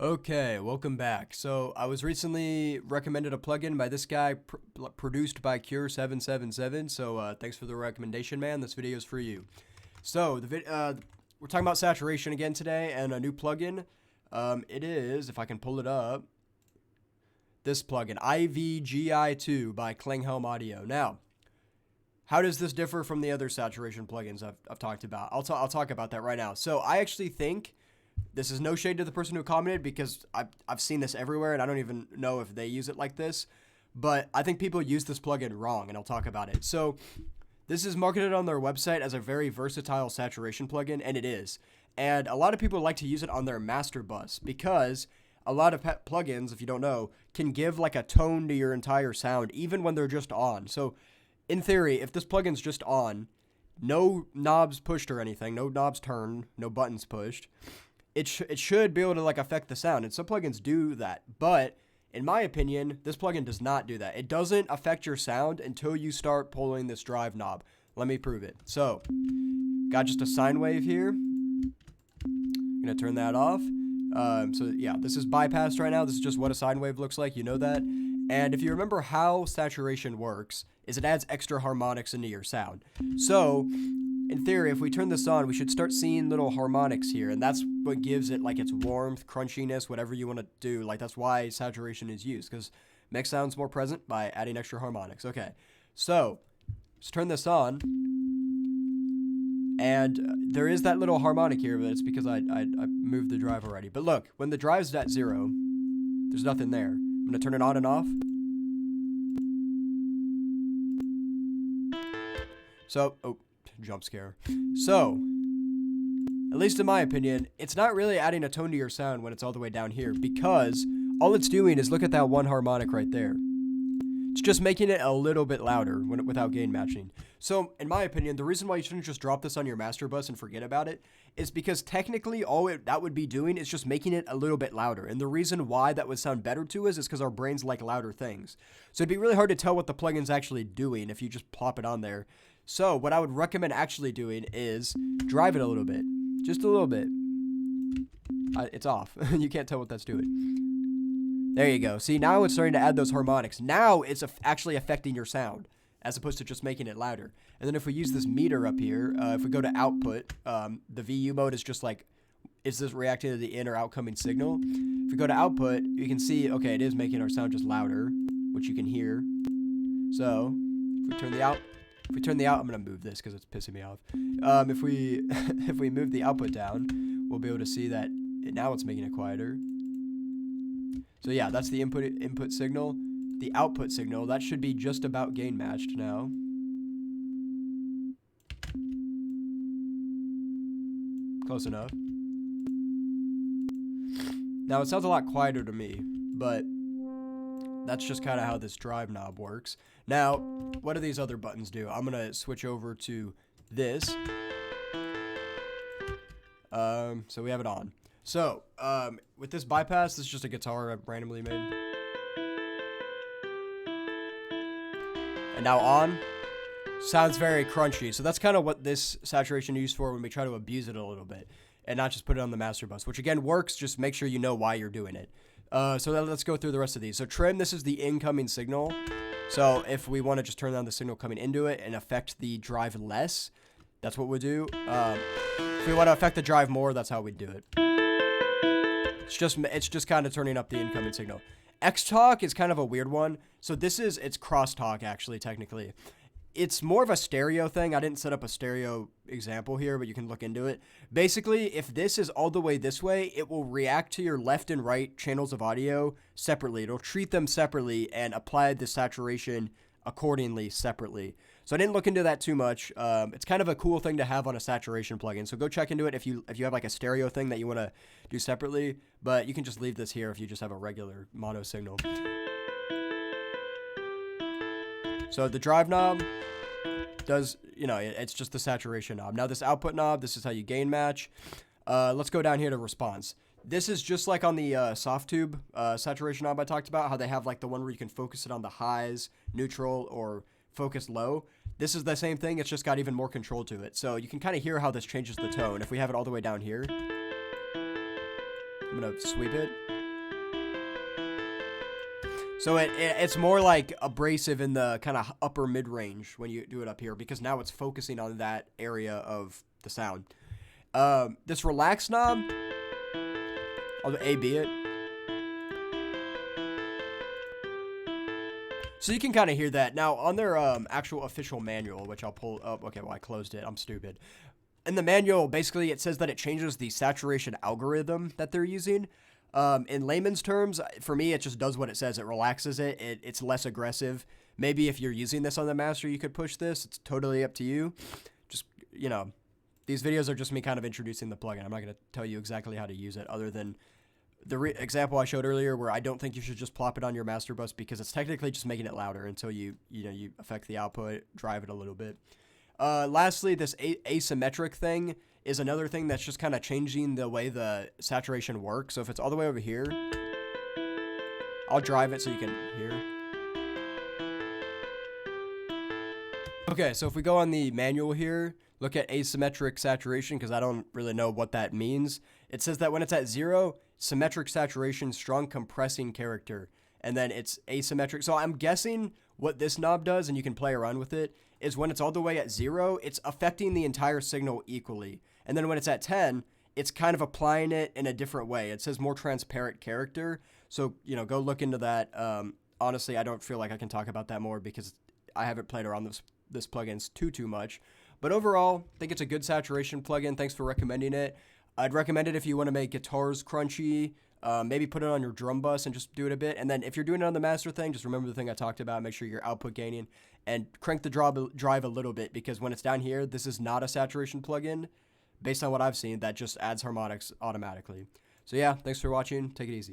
Okay, welcome back. So I was recently recommended a plugin by this guy, produced by Cure777. So thanks for the recommendation, man. This video is for you. So we're talking about saturation again today, and a new plugin. It is, if I can pull it up, this plugin, IVGI2 by Klanghelm Audio. Now, how does this differ from the other saturation plugins I've talked about? I'll talk about that right now. So I actually think. This is no shade to the person who commented because I've seen this everywhere and I don't even know if they use it like this. But I think people use this plugin wrong, and I'll talk about it. So this is marketed on their website as a very versatile saturation plugin, and it is. And a lot of people like to use it on their master bus because a lot of plugins, if you don't know, can give like a tone to your entire sound even when they're just on. So in theory, if this plugin's just on, no knobs pushed or anything, no knobs turned, no buttons pushed, it should be able to like affect the sound, and some plugins do that. But in my opinion, this plugin does not do that. It doesn't affect your sound until you start pulling this drive knob. Let me prove it. So, got just a sine wave here. I'm gonna turn that off. So yeah, this is bypassed right now. This is just what a sine wave looks like. You know that. And if you remember how saturation works, is it adds extra harmonics into your sound. So, in theory, if we turn this on, we should start seeing little harmonics here, and that's what gives it like its warmth, crunchiness, whatever you want to do. Like, that's why saturation is used, because it makes sounds more present by adding extra harmonics. Okay, so let's turn this on, and there is that little harmonic here, but it's because I moved the drive already. But look, when the drive's at 0, there's nothing there. I'm going to turn it on and off. So, oh, jump scare. So, at least in my opinion, it's not really adding a tone to your sound when it's all the way down here, because all it's doing is look at that one harmonic right there. It's just making it a little bit louder without gain matching. So, in my opinion, the reason why you shouldn't just drop this on your master bus and forget about it is because technically all that would be doing is just making it a little bit louder. And the reason why that would sound better to us is because our brains like louder things. So it'd be really hard to tell what the plugin's actually doing if you just plop it on there. So what I would recommend actually doing is drive it a little bit. Just a little bit. It's off. You can't tell what that's doing. There you go. See, now it's starting to add those harmonics. Now it's actually affecting your sound, as opposed to just making it louder. And then if we use this meter up here, if we go to output, the VU mode is just like, is this reacting to the in or outcoming signal? If we go to output, you can see, okay, it is making our sound just louder, which you can hear. So if we turn the out, I'm gonna move this because it's pissing me off. If we move the output down, we'll be able to see that now it's making it quieter. So yeah, that's the input signal. The output signal, that should be just about gain matched now. Close enough. Now it sounds a lot quieter to me, but that's just kind of how this drive knob works. Now, what do these other buttons do? I'm going to switch over to this. So we have it on. So, with this bypass, this is just a guitar I randomly made. And now on. Sounds very crunchy. So that's kind of what this saturation is used for when we try to abuse it a little bit. And not just put it on the master bus, which again works, just make sure you know why you're doing it. So let's go through the rest of these. So trim, this is the incoming signal. So if we want to just turn down the signal coming into it and affect the drive less, that's what we'll do. If we want to affect the drive more, that's how we do it. It's just kind of turning up the incoming signal. X-Talk is kind of a weird one. So it's crosstalk actually, technically. It's more of a stereo thing. I didn't set up a stereo example here, but you can look into it. Basically, if this is all the way this way, it will react to your left and right channels of audio separately. It'll treat them separately and apply the saturation accordingly separately. So I didn't look into that too much. It's kind of a cool thing to have on a saturation plugin. So go check into it if you have like a stereo thing that you want to do separately. But you can just leave this here if you just have a regular mono signal. So the drive knob does, it's just the saturation knob. Now this output knob, this is how you gain match. Let's go down here to response. This is just like on the Softube saturation knob I talked about, how they have like the one where you can focus it on the highs, neutral, or focus low. This is the same thing, it's just got even more control to it. So you can kind of hear how this changes the tone. If we have it all the way down here, I'm gonna sweep it. So it's more like abrasive in the kind of upper mid-range when you do it up here, because now it's focusing on that area of the sound. This relax knob, I'll A-B it. So you can kind of hear that. Now, on their actual official manual, which I'll pull up. Okay, well, I closed it. I'm stupid. In the manual, basically, it says that it changes the saturation algorithm that they're using. In layman's terms, for me, it just does what it says. It relaxes it. It's less aggressive. Maybe if you're using this on the master, you could push this. It's totally up to you. Just, you know, these videos are just me kind of introducing the plugin. I'm not going to tell you exactly how to use it, other than the example I showed earlier, where I don't think you should just plop it on your master bus, because it's technically just making it louder until you affect the output, drive it a little bit. Lastly, this asymmetric thing is another thing that's just kind of changing the way the saturation works. So if it's all the way over here, I'll drive it so you can hear. Okay, so if we go on the manual here, look at asymmetric saturation, because I don't really know what that means. It says that when it's at 0, symmetric saturation, strong compressing character, and then it's asymmetric. So I'm guessing what this knob does, and you can play around with it, is when it's all the way at 0, it's affecting the entire signal equally. And then when it's at 10, it's kind of applying it in a different way. It says more transparent character. So, go look into that. Honestly, I don't feel like I can talk about that more, because I haven't played around this plugin too much. But overall, I think it's a good saturation plugin. Thanks for recommending it. I'd recommend it if you want to make guitars crunchy. Maybe put it on your drum bus and just do it a bit. And then if you're doing it on the master thing, just remember the thing I talked about. Make sure you're output gaining and crank the drive a little bit, because when it's down here, this is not a saturation plugin. Based on what I've seen, that just adds harmonics automatically. So yeah, thanks for watching. Take it easy.